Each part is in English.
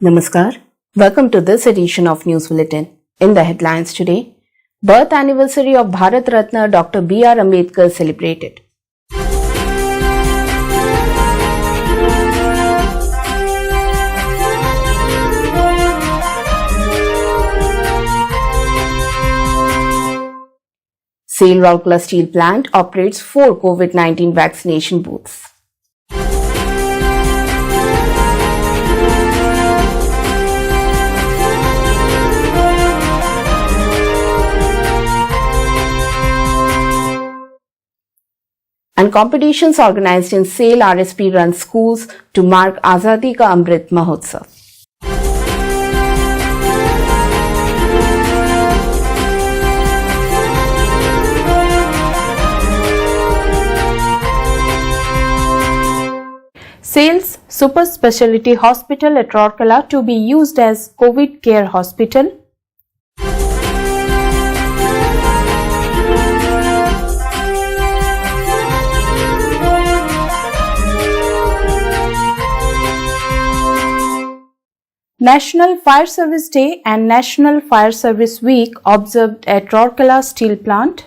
Namaskar. Welcome to this edition of News Bulletin. In the headlines today, birth anniversary of Bharat Ratna Dr. B.R. Ambedkar celebrated. SAIL Rourkela Steel Plant operates 4 COVID-19 vaccination booths. And competitions organized in SAIL RSP run schools to mark Azadi Ka Amrit Mahotsav. SAIL's Super Speciality Hospital at Rourkela to be used as COVID care hospital. National Fire Service Day and National Fire Service Week observed at Rourkela Steel Plant.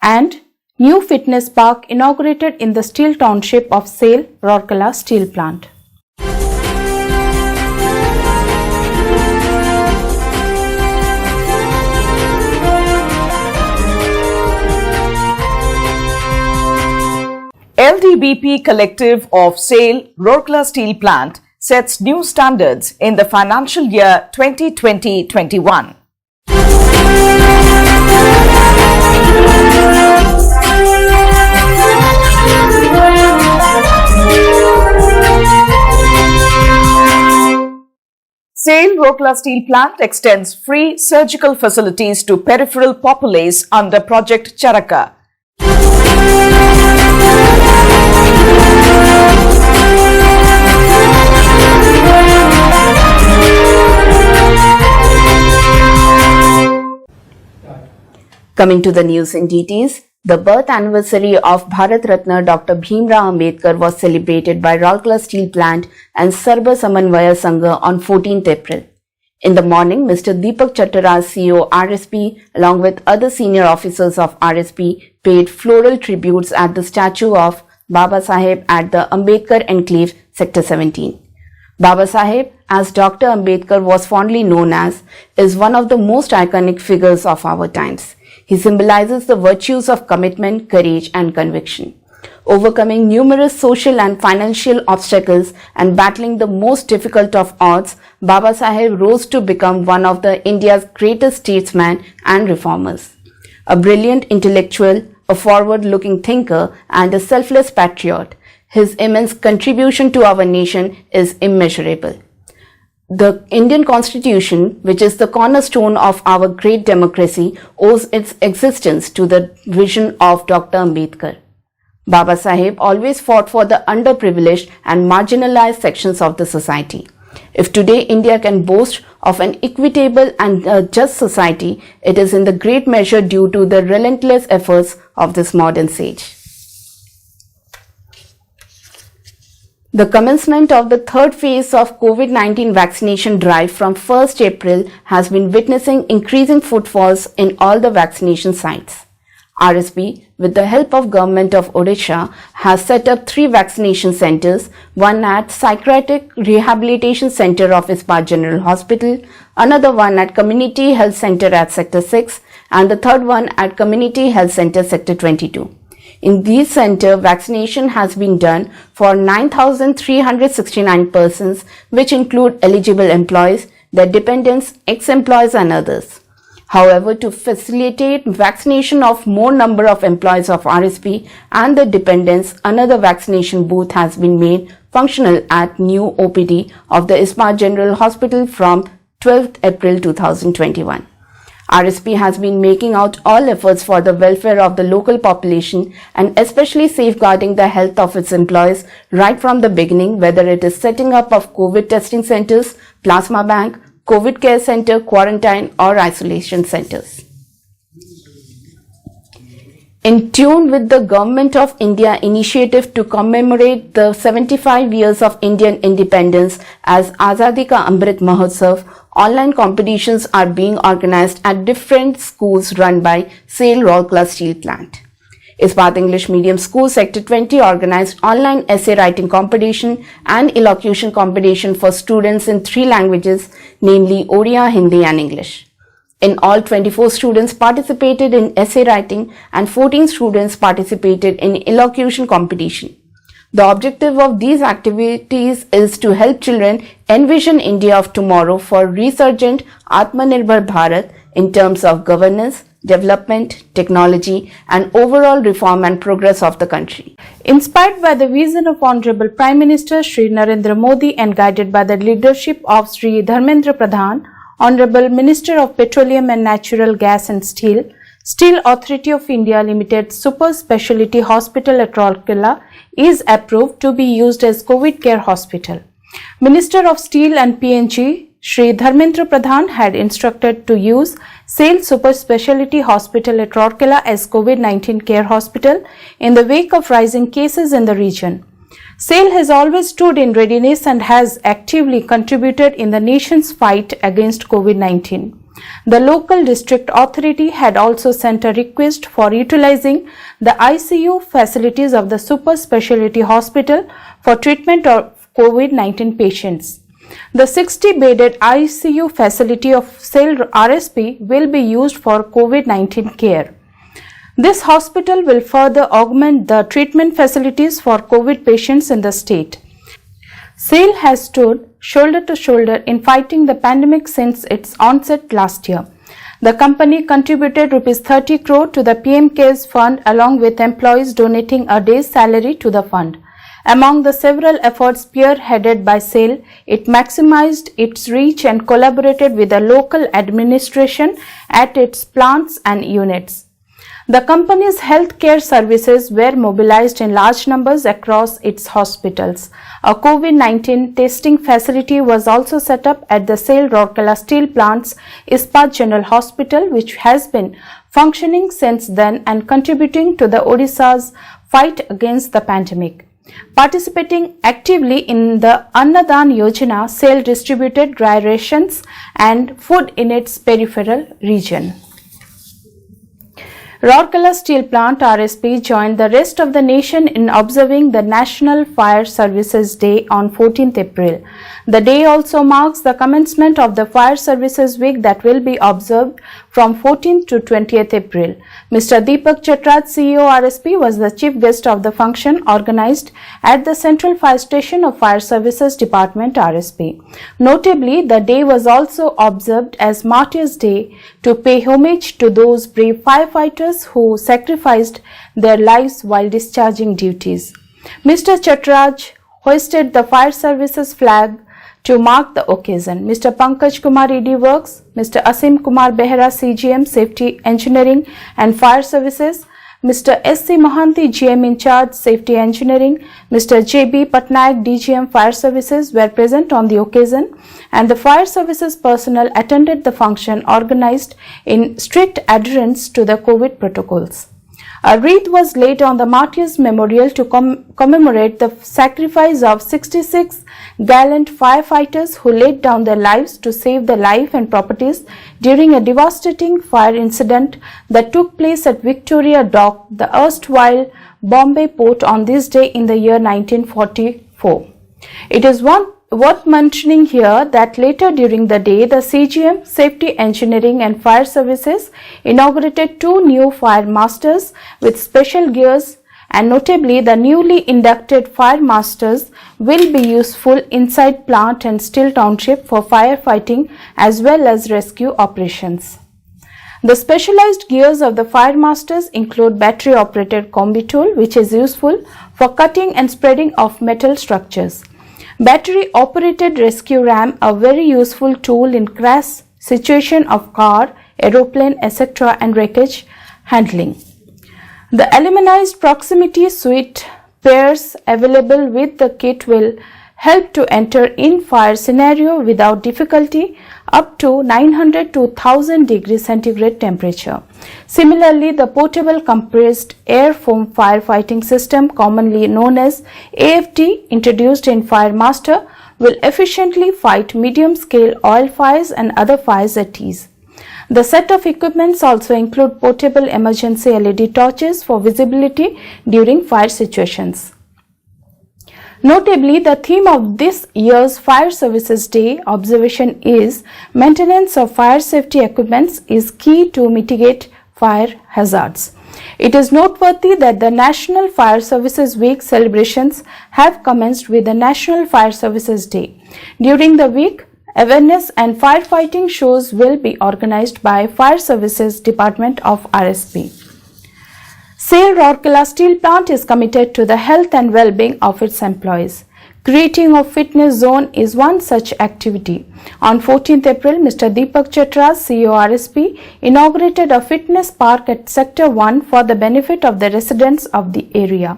And new fitness park inaugurated in the steel township of SAIL Rourkela Steel Plant. LDBP Collective of SAIL Rourkela Steel Plant sets new standards in the financial year 2020-21. SAIL Rourkela Steel Plant extends free surgical facilities to peripheral populace under Project Charaka. Coming to the news in details, the birth anniversary of Bharat Ratna Dr. Bhimrao Ambedkar was celebrated by Rourkela Steel Plant and Sarva Samanvaya Sangha on 14th April. In the morning, Mr. Deepak Chattaraj, CEO RSP, along with other senior officers of RSP, paid floral tributes at the statue of Baba Saheb at the Ambedkar Enclave, Sector 17. Baba Saheb, as Dr. Ambedkar was fondly known as, is one of the most iconic figures of our times. He symbolizes the virtues of commitment, courage and conviction. Overcoming numerous social and financial obstacles and battling the most difficult of odds, Baba Saheb rose to become one of India's greatest statesmen and reformers. A brilliant intellectual, a forward-looking thinker and a selfless patriot, his immense contribution to our nation is immeasurable. The Indian Constitution, which is the cornerstone of our great democracy, owes its existence to the vision of Dr. Ambedkar. Baba Saheb always fought for the underprivileged and marginalized sections of the society. If today India can boast of an equitable and just society, it is in the great measure due to the relentless efforts of this modern sage. The commencement of the third phase of COVID-19 vaccination drive from 1st April has been witnessing increasing footfalls in all the vaccination sites. RSP, with the help of Government of Odisha, has set up 3 vaccination centers, one at Psychiatric Rehabilitation Center of Ispat General Hospital, another one at Community Health Center at Sector 6, and the third one at Community Health Center Sector 22. In these centers, vaccination has been done for 9,369 persons, which include eligible employees, their dependents, ex-employees and others. However, to facilitate vaccination of more number of employees of RSP and the dependents, another vaccination booth has been made functional at new OPD of the Ispat General Hospital from 12th April 2021. RSP has been making out all efforts for the welfare of the local population and especially safeguarding the health of its employees right from the beginning, whether it is setting up of COVID testing centers, plasma bank, COVID care center, quarantine or isolation centers. In tune with the Government of India initiative to commemorate the 75 years of Indian independence as Azadi Ka Amrit Mahotsav, online competitions are being organized at different schools run by SAIL Rourkela Steel Plant. Ispat English Medium School Sector 20 organized online essay writing competition and elocution competition for students in 3 languages, namely Odia, Hindi and English. In all, 24 students participated in essay writing and 14 students participated in elocution competition. The objective of these activities is to help children envision India of tomorrow for resurgent Atmanirbhar Bharat in terms of governance, development, technology and overall reform and progress of the country. Inspired by the vision of Honorable Prime Minister Shri Narendra Modi and guided by the leadership of Shri Dharmendra Pradhan, Honorable Minister of Petroleum and Natural Gas and Steel, Steel Authority of India Limited Super Speciality Hospital at Rourkela is approved to be used as COVID care hospital. Minister of Steel and PNG Shri Dharmendra Pradhan had instructed to use SAIL Super Speciality Hospital at Rourkela as COVID-19 care hospital in the wake of rising cases in the region. SAIL has always stood in readiness and has actively contributed in the nation's fight against COVID-19. The local district authority had also sent a request for utilizing the ICU facilities of the Super Speciality Hospital for treatment of COVID-19 patients. The 60-bedded ICU facility of SAIL RSP will be used for COVID-19 care. This hospital will further augment the treatment facilities for COVID patients in the state. SAIL has stood shoulder to shoulder in fighting the pandemic since its onset last year. The company contributed Rs 30 crore to the PM CARES fund along with employees donating a day's salary to the fund. Among the several efforts spearheaded by SAIL, it maximized its reach and collaborated with the local administration at its plants and units. The company's healthcare services were mobilized in large numbers across its hospitals. A COVID-19 testing facility was also set up at the SAIL Rourkela Steel Plant's Ispat General Hospital, which has been functioning since then and contributing to the Odisha's fight against the pandemic. Participating actively in the Annadan Yojana, SAIL distributed dry rations and food in its peripheral region. Rourkela Steel Plant RSP joined the rest of the nation in observing the National Fire Services Day on 14th April. The day also marks the commencement of the Fire Services Week that will be observed from 14th to 20th April. Mr. Deepak Chatraj, CEO RSP, was the chief guest of the function organized at the Central Fire Station of Fire Services Department RSP. Notably, the day was also observed as Martyrs' Day to pay homage to those brave firefighters who sacrificed their lives while discharging duties. Mr. Chatraj hoisted the fire services flag to mark the occasion. Mr. Pankaj Kumar ED Works, Mr. Asim Kumar Behra CGM Safety Engineering and Fire Services, Mr. S.C. Mohanty GM in charge Safety Engineering, Mr. J.B. Patnaik DGM Fire Services were present on the occasion, and the fire services personnel attended the function organized in strict adherence to the COVID protocols. A wreath was laid on the Martyrs Memorial to commemorate the sacrifice of 66 gallant firefighters who laid down their lives to save the life and properties during a devastating fire incident that took place at Victoria Dock, the erstwhile Bombay port, on this day in the year 1944. It is worth mentioning here that later during the day, the CGM, Safety Engineering and Fire Services inaugurated 2 new fire masters with special gears, and notably the newly inducted fire masters will be useful inside plant and steel township for firefighting as well as rescue operations. The specialized gears of the fire masters include battery operated combi tool, which is useful for cutting and spreading of metal structures. Battery operated rescue ram, a very useful tool in crash situation of car, aeroplane, etc. and wreckage handling. The aluminized proximity suite pairs available with the kit will help to enter in fire scenario without difficulty up to 900 to 1000 degrees centigrade temperature. Similarly, the portable compressed air foam firefighting system, commonly known as AFT, introduced in FireMaster, will efficiently fight medium-scale oil fires and other fires at ease. The set of equipments also include portable emergency LED torches for visibility during fire situations. Notably, the theme of this year's Fire Services Day observation is maintenance of fire safety equipments is key to mitigate fire hazards. It is noteworthy that the National Fire Services Week celebrations have commenced with the National Fire Services Day. During the week, awareness and firefighting shows will be organized by Fire Services Department of RSP. SAIL Rourkela Steel Plant is committed to the health and well-being of its employees. Creating a fitness zone is one such activity. On 14th April, Mr. Deepak Chatra, CEO RSP, inaugurated a fitness park at Sector 1 for the benefit of the residents of the area.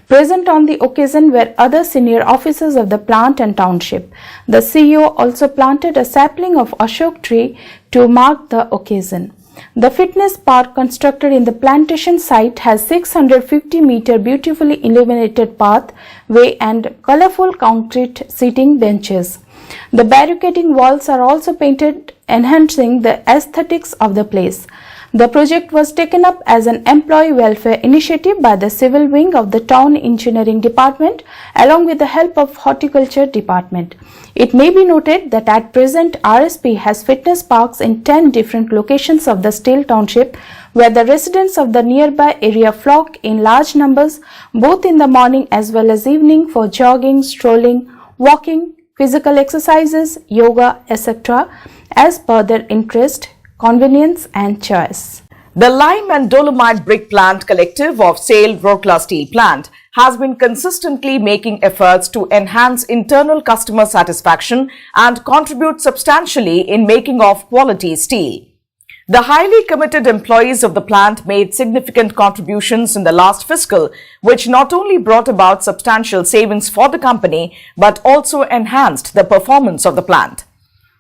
Present on the occasion were other senior officers of the plant and township. The CEO also planted a sapling of Ashok tree to mark the occasion. The fitness park constructed in the plantation site has 650-meter beautifully illuminated pathway and colorful concrete seating benches. The barricading walls are also painted, enhancing the aesthetics of the place. The project was taken up as an employee welfare initiative by the civil wing of the Town Engineering Department along with the help of Horticulture Department. It may be noted that at present RSP has fitness parks in 10 different locations of the Steel Township where the residents of the nearby area flock in large numbers both in the morning as well as evening for jogging, strolling, walking, physical exercises, yoga, etc. as per their interest, convenience and choice. The Lime and Dolomite Brick Plant Collective of SAIL Rourkela Steel Plant has been consistently making efforts to enhance internal customer satisfaction and contribute substantially in making of quality steel. The highly committed employees of the plant made significant contributions in the last fiscal, which not only brought about substantial savings for the company, but also enhanced the performance of the plant.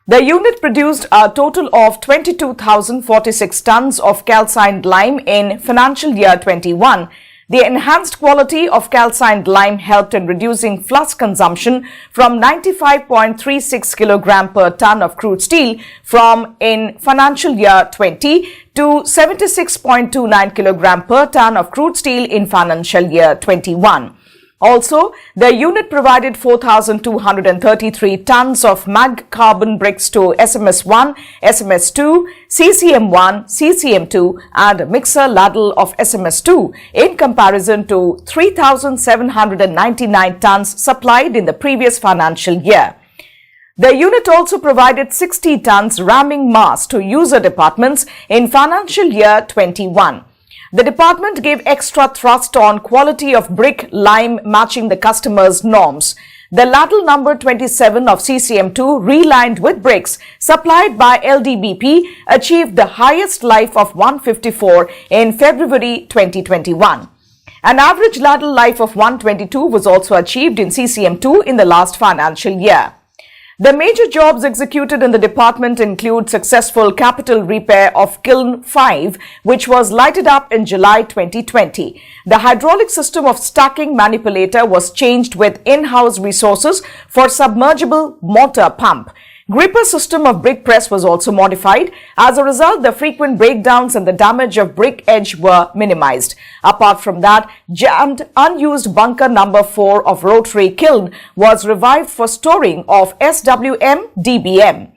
The unit produced a total of 22,046 tons of calcined lime in financial year 21. The enhanced quality of calcined lime helped in reducing flush consumption from 95.36 kg per ton of crude steel from in financial year 20 to 76.29 kg per ton of crude steel in financial year 21. Also, the unit provided 4,233 tons of mag carbon bricks to SMS1, SMS2, CCM1, CCM2 and mixer ladle of SMS2 in comparison to 3,799 tons supplied in the previous financial year. The unit also provided 60 tons ramming mass to user departments in financial year 21. The department gave extra thrust on quality of brick lime matching the customer's norms. The ladle number 27 of CCM2 relined with bricks supplied by LDBP achieved the highest life of 154 in February 2021. An average ladle life of 122 was also achieved in CCM2 in the last financial year. The major jobs executed in the department include successful capital repair of Kiln 5, which was lighted up in July 2020. The hydraulic system of stacking manipulator was changed with in-house resources for submergible mortar pump. Gripper system of brick press was also modified. As a result, the frequent breakdowns and the damage of brick edge were minimized. Apart from that, jammed unused bunker number 4 of rotary kiln was revived for storing of SWM DBM.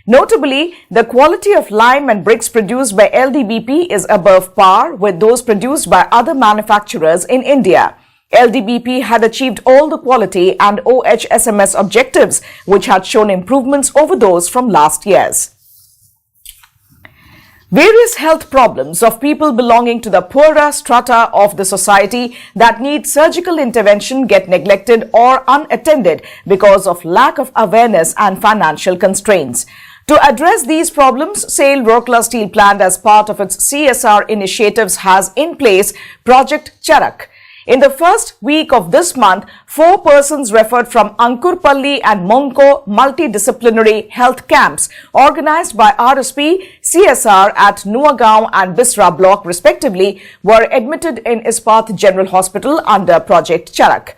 Notably, the quality of lime and bricks produced by LDBP is above par with those produced by other manufacturers in India. LDBP had achieved all the quality and OHSMS objectives, which had shown improvements over those from last year's. Various health problems of people belonging to the poorer strata of the society that need surgical intervention get neglected or unattended because of lack of awareness and financial constraints. To address these problems, SAIL Rourkela Steel Plant, as part of its CSR initiatives, has in place Project Charak. In the first week of this month, 4 persons referred from Ankurpalli and Monko multidisciplinary health camps organized by RSP, CSR at Nuagaon and Bisra block respectively were admitted in Ispat General Hospital under Project Charak.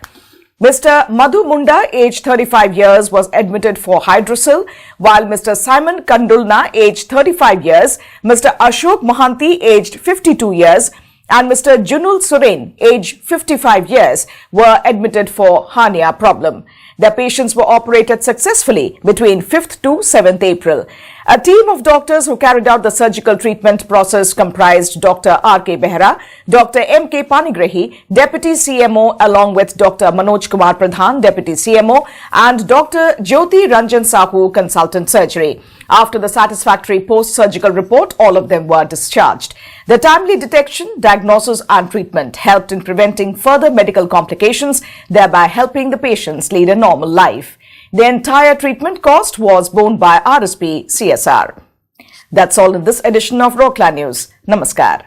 Mr. Madhu Munda, aged 35 years, was admitted for hydrocele, while Mr. Simon Kandulna, aged 35 years, Mr. Ashok Mohanty, aged 52 years, and Mr. Junul Suren, aged 55 years, were admitted for hernia problem. Their patients were operated successfully between 5th to 7th April. A team of doctors who carried out the surgical treatment process comprised Dr. R.K. Behra, Dr. M.K. Panigrahi, Deputy CMO, along with Dr. Manoj Kumar Pradhan, Deputy CMO, and Dr. Jyoti Ranjan Sahu, Consultant Surgery. After the satisfactory post-surgical report, all of them were discharged. The timely detection, diagnosis and treatment helped in preventing further medical complications, thereby helping the patients lead a normal life. The entire treatment cost was borne by RSP CSR. That's all in this edition of Rockland News. Namaskar.